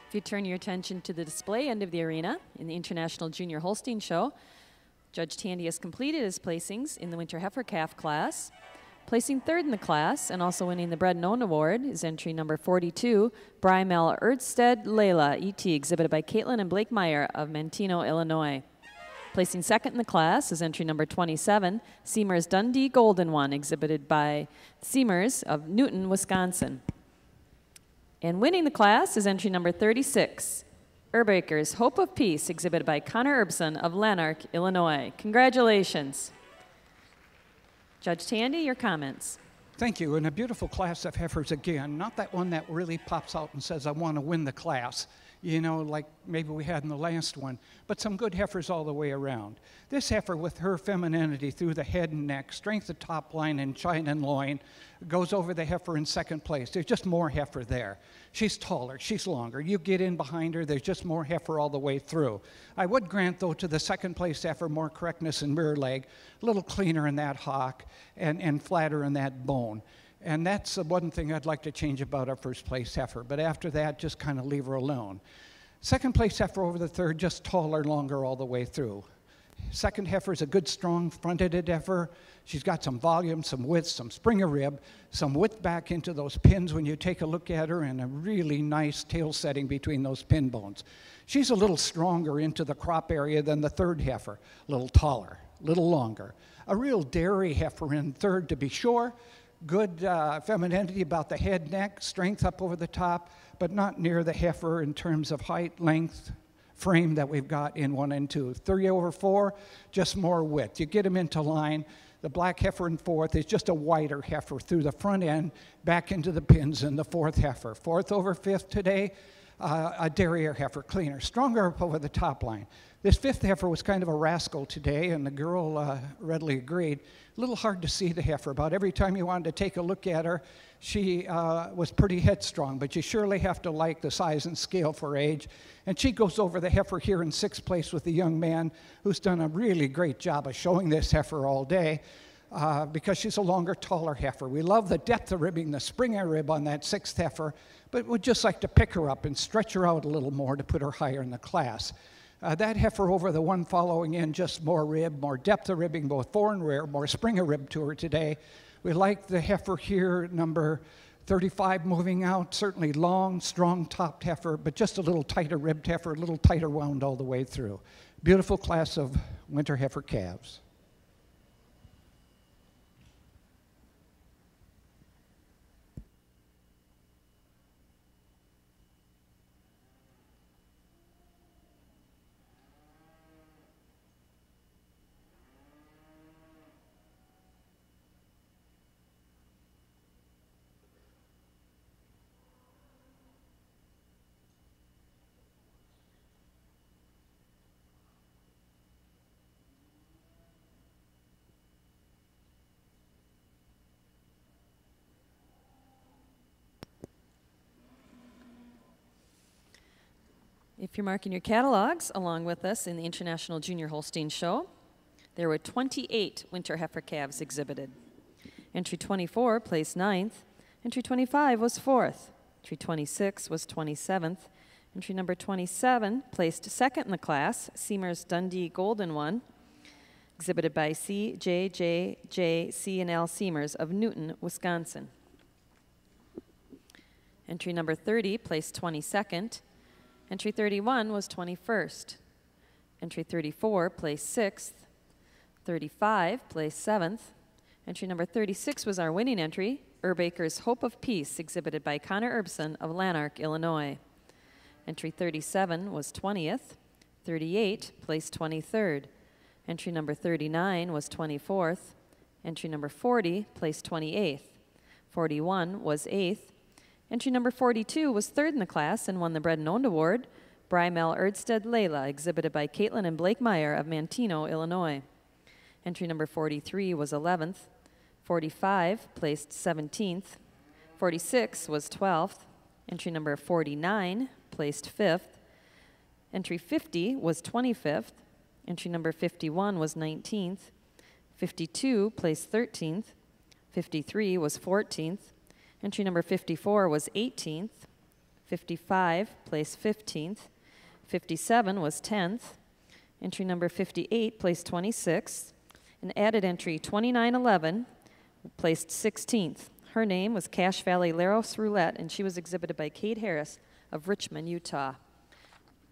If you turn your attention to the display end of the arena in the International Junior Holstein Show, Judge Tandy has completed his placings in the Winter Heifer Calf class. Placing third in the class and also winning the Bred and Owned Award is entry number 42, Brymel Erdsted Layla, ET, exhibited by Caitlin and Blake Meyer of Manteno, Illinois. Placing second in the class is entry number 27, Seamers Dundee Golden One, exhibited by Seamers of Newton, Wisconsin. And winning the class is entry number 36, Erbacre's Hope of Peace, exhibited by Connor Erbson of Lanark, Illinois. Congratulations. Judge Tandy, your comments. Thank you, and a beautiful class of heifers again. Not that one that really pops out and says, I want to win the class, you know, like maybe we had in the last one, but some good heifers all the way around. This heifer, with her femininity through the head and neck, strength of top line and chine and loin, goes over the heifer in second place. There's just more heifer there. She's taller, she's longer. You get in behind her, there's just more heifer all the way through. I would grant, though, to the second place heifer more correctness in rear leg, a little cleaner in that hock and flatter in that bone. And that's the one thing I'd like to change about our first place heifer. But after that, just kind of leave her alone. Second place heifer over the third, just taller, longer all the way through. Second heifer is a good, strong, front-headed heifer. She's got some volume, some width, some spring of rib, some width back into those pins when you take a look at her, and a really nice tail setting between those pin bones. She's a little stronger into the crop area than the third heifer, a little taller, a little longer. A real dairy heifer in third, to be sure. Good femininity about the head, neck, strength up over the top, but not near the heifer in terms of height, length, frame that we've got in 1 and 2. 3/4, just more width. You get them into line. The black heifer in fourth is just a wider heifer through the front end, back into the pins in the fourth heifer. 4/5 today, a derriere heifer, cleaner, stronger up over the top line. This fifth heifer was kind of a rascal today, and the girl readily agreed. A little hard to see the heifer. About every time you wanted to take a look at her, she was pretty headstrong, but you surely have to like the size and scale for age. And she goes over the heifer here in sixth place with the young man who's done a really great job of showing this heifer all day because she's a longer, taller heifer. We love the depth of ribbing, the spring of rib on that sixth heifer, but we'd just like to pick her up and stretch her out a little more to put her higher in the class. That heifer over the one following in, just more rib, more depth of ribbing, both fore and rear, more spring of rib to her today. We like the heifer here, number 35 moving out, certainly long, strong topped heifer, but just a little tighter ribbed heifer, a little tighter wound all the way through. Beautiful class of winter heifer calves. If you're marking your catalogs along with us in the International Junior Holstein Show, there were 28 winter heifer calves exhibited. Entry 24 placed 9th. Entry 25 was 4th. Entry 26 was 27th. Entry number 27 placed 2nd in the class, Seamers Dundee Golden One, exhibited by C.J.J.J. C&L Seamers of Newton, Wisconsin. Entry number 30 placed 22nd. Entry 31 was 21st. Entry 34 placed 6th. 35 placed 7th. Entry number 36 was our winning entry, Erbacre's Hope of Peace, exhibited by Connor Erbson of Lanark, Illinois. Entry 37 was 20th. 38 placed 23rd. Entry number 39 was 24th. Entry number 40 placed 28th. 41 was 8th. Entry number 42 was 3rd in the class and won the Bred and Owned Award, Brymel Erdsted Layla, exhibited by Caitlin and Blake Meyer of Manteno, Illinois. Entry number 43 was 11th. 45 placed 17th. 46 was 12th. Entry number 49 placed 5th. Entry 50 was 25th. Entry number 51 was 19th. 52 placed 13th. 53 was 14th. Entry number 54 was 18th. 55 placed 15th. 57 was 10th. Entry number 58 placed 26th. An added entry 2911 placed 16th. Her name was Cache Valley Laros Roulette, and she was exhibited by Kate Harris of Richmond, Utah.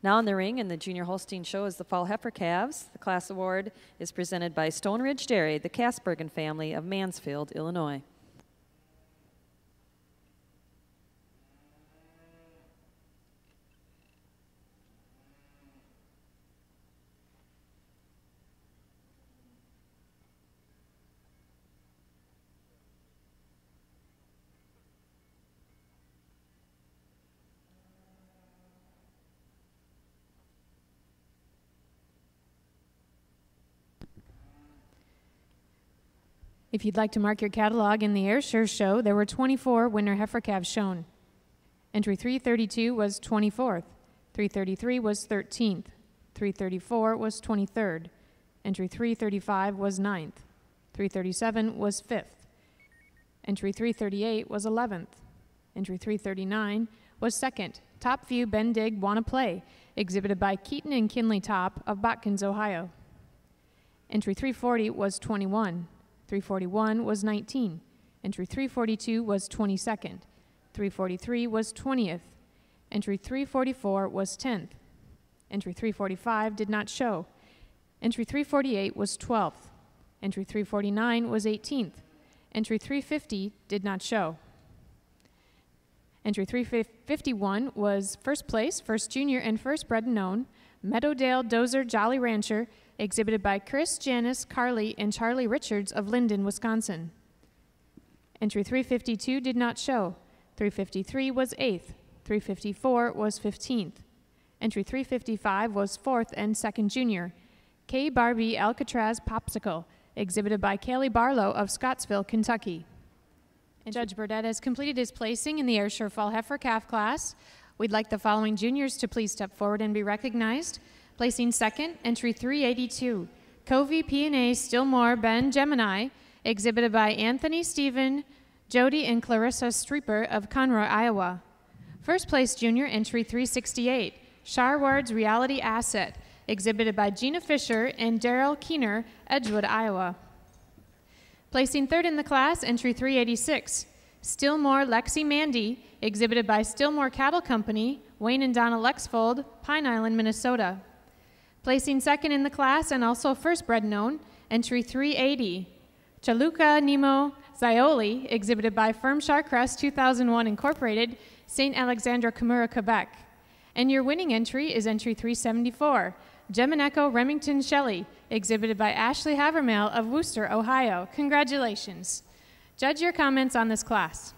Now in the ring in the Junior Holstein Show is the Fall Heifer Calves. The class award is presented by Stone Ridge Dairy, the Kasbergen family of Mansfield, Illinois. If you'd like to mark your catalog in the Ayrshire show, there were 24 winner heifer calves shown. Entry 332 was 24th, 333 was 13th, 334 was 23rd, entry 335 was 9th, 337 was 5th, entry 338 was 11th, entry 339 was 2nd, Top View Bendig Wanna Play, exhibited by Keaton and Kinley Top of Botkins, Ohio. Entry 340 was 21. 341 was 19. Entry 342 was 22nd. 343 was 20th. Entry 344 was 10th. Entry 345 did not show. Entry 348 was 12th. Entry 349 was 18th. Entry 350 did not show. Entry 351 was first place, first junior, and first bred and known, Meadowdale Dozer Jolly Rancher, exhibited by Chris, Janice, Carly, and Charlie Richards of Linden, Wisconsin. Entry 352 did not show. 353 was 8th. 354 was 15th. Entry 355 was 4th and 2nd junior, K. Barbie Alcatraz Popsicle, exhibited by Callie Barlow of Scottsville, Kentucky. And Judge Burdett has completed his placing in the Ayrshire Fall Heifer Calf class. We'd like the following juniors to please step forward and be recognized. Placing second, entry 382, Covey P&A Stillmore Ben Gemini, exhibited by Anthony Stephen, Jody, and Clarissa Streeper of Conroy, Iowa. First place junior, entry 368, Sharward's Reality Asset, exhibited by Gina Fisher and Daryl Keener, Edgewood, Iowa. Placing third in the class, entry 386, Stillmore Lexi Mandy, exhibited by Stillmore Cattle Company, Wayne and Donna Lexfold, Pine Island, Minnesota. Placing second in the class and also first bred known, entry 380, Chaluka Nemo Zioli, exhibited by Firmshire Crest 2001 Incorporated, St. Alexandra, Kimura, Quebec. And your winning entry is entry 374, Gemineko Remington Shelley, exhibited by Ashley Havermale of Worcester, Ohio. Congratulations. Judge, your comments on this class.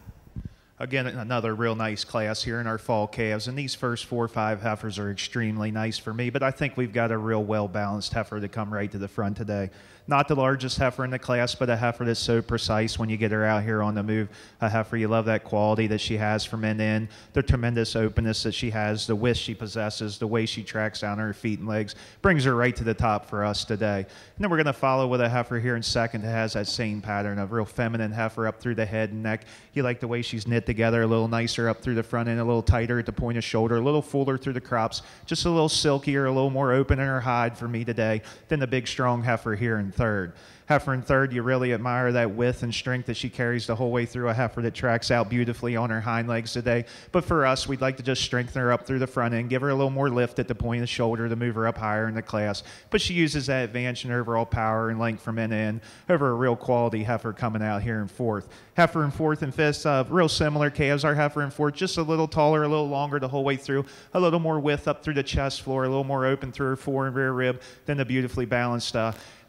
Again, another real nice class here in our fall calves, and these first 4 or 5 heifers are extremely nice for me, but I think we've got a real well-balanced heifer to come right to the front today. Not the largest heifer in the class, but a heifer that's so precise when you get her out here on the move. A heifer, you love that quality that she has from end to end, the tremendous openness that she has, the width she possesses, the way she tracks down her feet and legs, brings her right to the top for us today. And then we're going to follow with a heifer here in second that has that same pattern of real feminine heifer up through the head and neck. You like the way she's knit together, a little nicer up through the front end, a little tighter at the point of shoulder, a little fuller through the crops, just a little silkier, a little more open in her hide for me today than the big strong heifer here in third. Heifer in third, you really admire that width and strength that she carries the whole way through. A heifer that tracks out beautifully on her hind legs today. But for us, we'd like to just strengthen her up through the front end, give her a little more lift at the point of the shoulder to move her up higher in the class. But she uses that advantage in overall power and length from end to end over a real quality heifer coming out here in fourth. Heifer in fourth and fifth, real similar calves. Our heifer in fourth, just a little taller, a little longer the whole way through, a little more width up through the chest floor, a little more open through her fore and rear rib than the beautifully balanced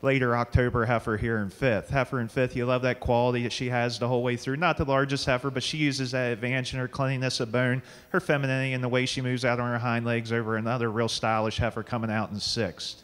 later October heifer here in fifth. Heifer in fifth, you love that quality that she has the whole way through. Not the largest heifer, but she uses that advantage in her cleanliness of bone, her femininity, and the way she moves out on her hind legs over another real stylish heifer coming out in sixth.